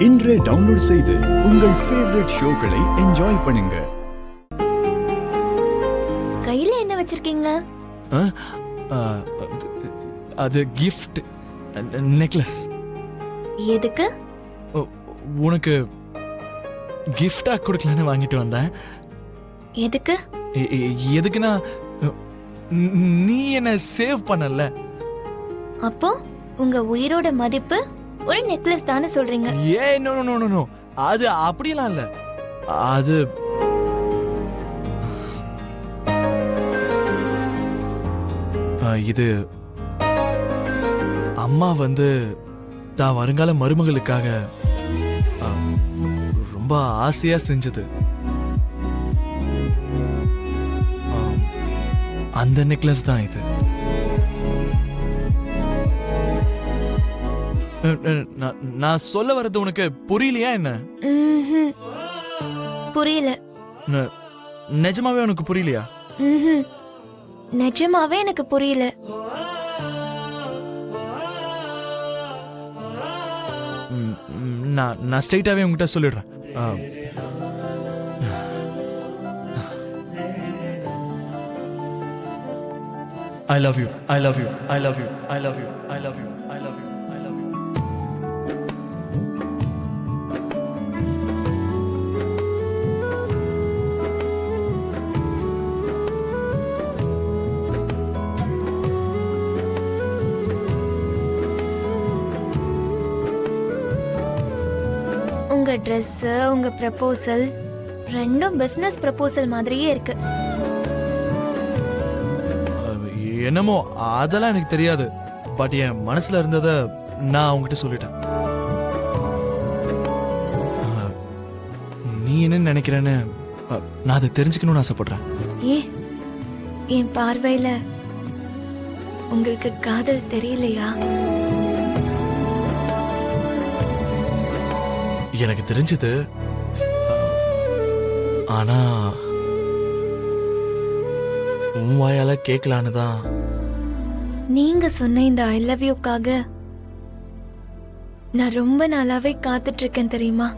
இன்றே டவுன்லோட் செய்து உங்கள் ஃபேவரட் ஷோக்களை என்ஜாய் பண்ணுங்க. கையில என்ன வச்சிருக்கீங்க? அது கிஃப்ட் நெக்லஸ். எதுக்கு? உனக்கு கிஃப்டா கொடுக்கலான்னு வாங்கிட்டு வந்தேன். எதுக்கு? எதுக்குன்னா நீ என்ன சேவ் பண்ணல. அப்போ உங்க உயிரோட மதிப்பு ஒரு நெக்லஸ் தானே சொல்றீங்க? நோ நோ நோ நோ, அது அப்படியெல்லாம் இல்ல. அது இது அம்மா தான் வருங்கால மருமகளுக்காக ரொம்ப ஆசையா செஞ்சது. அந்த நெக்லஸ் தான் இது. நான் சொல்ல வர்றது உனக்கு புரியலையா என்ன? புரியல. நிஜமாவே உனக்கு புரியலையா? நிஜமாவே எனக்கு புரியல. நான் ஸ்ட்ரைட்டாவே உங்ககிட்ட சொல்லிடுறேன். I love you, I love you, I love you, I love you, I love you, I love you, I love you. உங்க ட்ரெஸ், உங்க ப்ரப்போசல் ரெண்டும் பிசினஸ் ப்ரப்போசல் மாதிரியே இருக்கு. என்னமோ அதெல்லாம் எனக்கு தெரியாது. பட் என் மனசுல இருந்தத நான் அவங்ககிட்ட சொல்லிட்டேன். நீ என்ன நினைக்கிறேன்னு நான் அதை தெரிஞ்சுக்கணும்னு ஆசைப்படுறேன். என் பார்வையில உங்களுக்கு காதல் தெரியலையா? எனக்கு தெரிஞ்சது. ஆனா உன் வாயால கேட்கலான்னு தான். நீங்க சொன்ன இந்த ஐ லவ் யூக்காக நான் ரொம்ப நாளாவே காத்துட்டு இருக்கேன் தெரியுமா?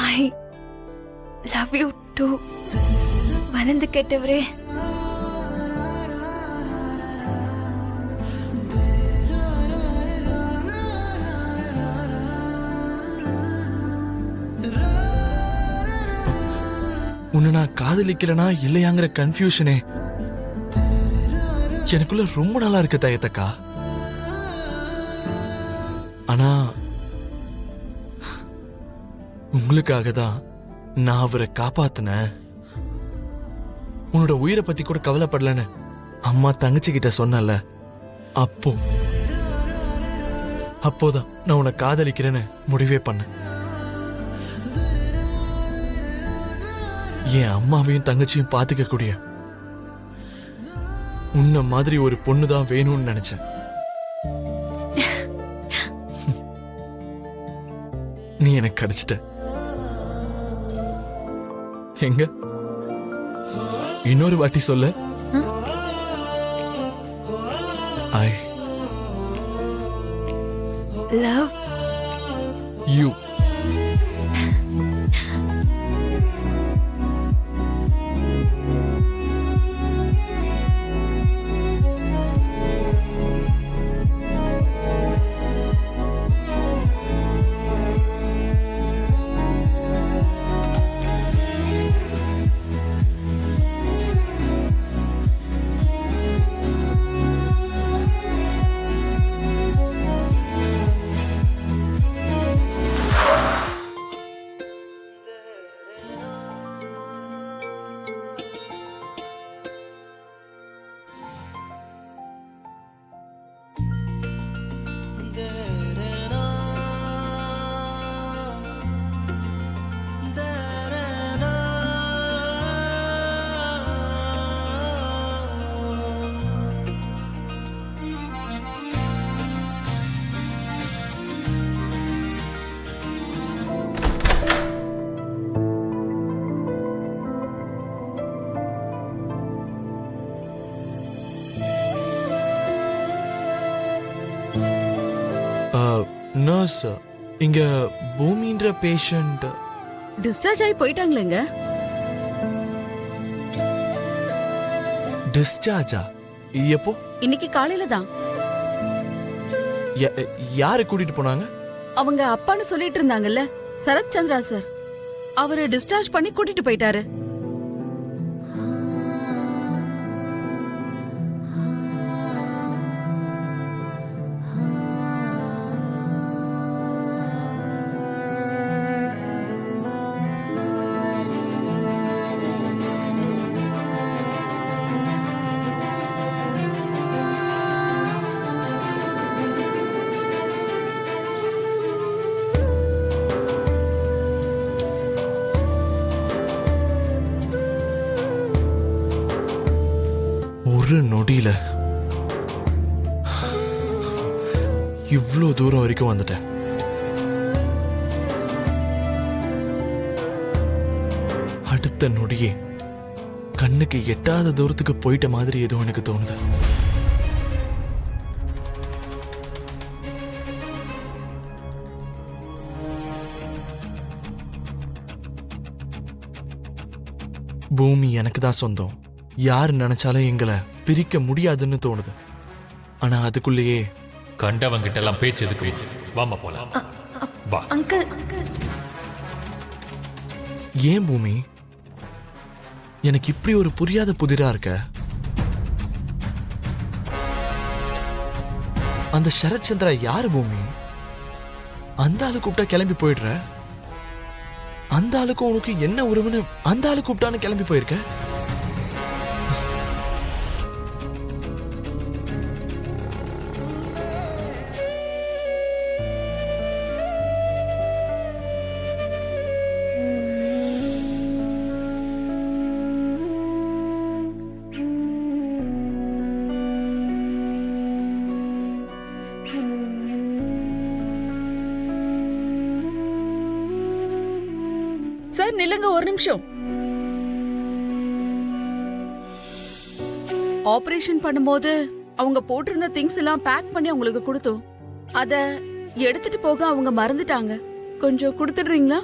I love you too. வளர்ந்து கெட்டவரே. உன்னை நான் காதலிக்கிறேனா இல்லையாங்கிற கன்ஃபியூஷனே எனக்குள்ள ரொம்ப நாளா இருக்கு தயத்தக்கா. ஆனா உங்களுக்காக தான் நான் அவரை காப்பாத்தினேன். உன்னோட உயிரை பத்தி கூட கவலைப்படலன்னு அம்மா தங்கச்சி கிட்ட சொன்னல. அப்போதான் நான் உன்னை காதலிக்கிறேன்னு முடிவே பண்ணேன். என் அம்மாவையும் தங்கச்சியும் பாத்துக்க கூடிய உன்ன மாதிரி ஒரு பொண்ணுதான் வேணும்னு நினைச்சேன். நீ எனக்கு கிடைச்சிட்ட. எங்க இன்னொரு வாட்டி சொல்ல. ஐ லவ் யூ. நர்ஸ், இங்க பூமின்ற பேஷண்ட் டிஸ்சார்ஜ் ஆகி போயிட்டாங்களேங்க. டிஸ்சார்ஜா? எப்போ? இன்னைக்கு காலையில தான். யாரு கூட்டிட்டு போனாங்க? அவங்க அப்பான்னு சொல்லிட்டு இருந்தாங்கல்ல, சரத் சந்திரா சார். அவரு டிஸ்சார்ஜ் பண்ணி கூட்டிட்டு போயிட்டாரு. ஒரு நொடியில இவ்ளோ தூரம் வரைக்கும் வந்துட்டேன். அடுத்த நொடியே கண்ணுக்கு எட்டாத தூரத்துக்கு போயிட்ட மாதிரி ஏதோ எனக்கு தோணுது. பூமி எனக்கு தான் சொந்தம். யார் நினைச்சாலும் எங்களை பிரிக்க முடியாதுன்னு தோணுது. ஆனா அதுக்குள்ளேயே கண்டவங்கிட்ட எல்லாம் பேச்சு எதுக்கு? வாமா போலாம். வா. அங்கிள், ஏன் பூமி எனக்கு இப்படி ஒரு புரியாத புதிரா இருக்க? அந்த சரத் சந்திரா யாரு பூமி? அந்த ஆளு கூப்பிட்டா கிளம்பி போயிடுற. அந்த ஆளுக்கும் உனக்கு என்ன உறவுன்னு அந்த ஆளு கூப்பிட்டான்னு கிளம்பி போயிருக்க. சார் நில்லுங்க ஒரு நிமிஷம். ஆபரேஷன் பண்ணும்போது அவங்க போட்டிருந்த திங்ஸ் எல்லாம் பேக் பண்ணி அவங்களுக்கு கொடுத்தோம். அத எடுத்துட்டு போக அவங்க மறந்துட்டாங்க. கொஞ்சம் கொடுத்துடுறீங்களா?